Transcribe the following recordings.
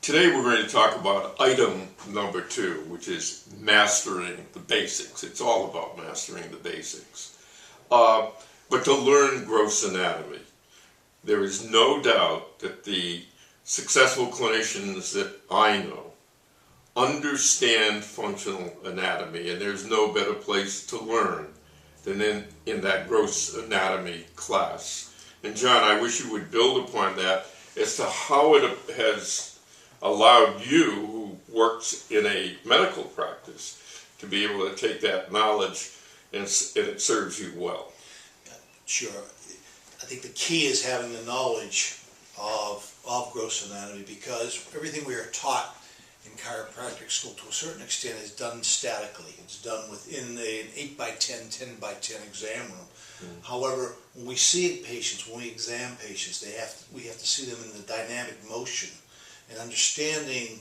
Today we're going to talk about item number 2, which is mastering the basics. It's all about mastering the basics. But to learn gross anatomy, there is no doubt that the successful clinicians that I know understand functional anatomy, and there's no better place to learn than in that gross anatomy class. And John, I wish you would build upon that as to how it has allowed you, who works in a medical practice, to be able to take that knowledge and it serves you well. Sure. I think the key is having the knowledge of gross anatomy, because everything we are taught in chiropractic school to a certain extent is done statically. It's done within an 8x10, 10x10 exam room. However, when we see patients, when we examine patients, we have to see them in the dynamic motion, and understanding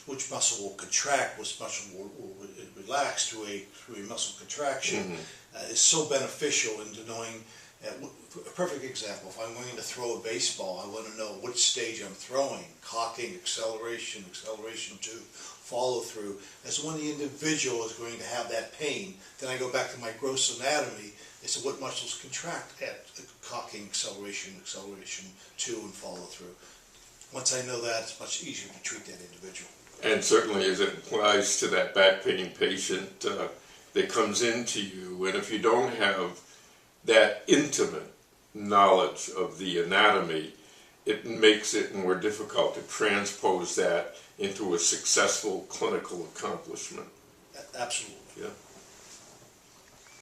which muscle will contract, which muscle will relax through a muscle contraction is so beneficial into knowing. A perfect example, if I'm going to throw a baseball, I want to know which stage I'm throwing, cocking, acceleration, acceleration 2, follow through. As when the individual is going to have that pain, then I go back to my gross anatomy. It's what muscles contract at cocking, acceleration, acceleration 2, and follow through. Once I know that, it's much easier to treat that individual. And certainly as it applies to that back pain patient that comes into you, and if you don't have that intimate knowledge of the anatomy, it makes it more difficult to transpose that into a successful clinical accomplishment. Absolutely. Yeah.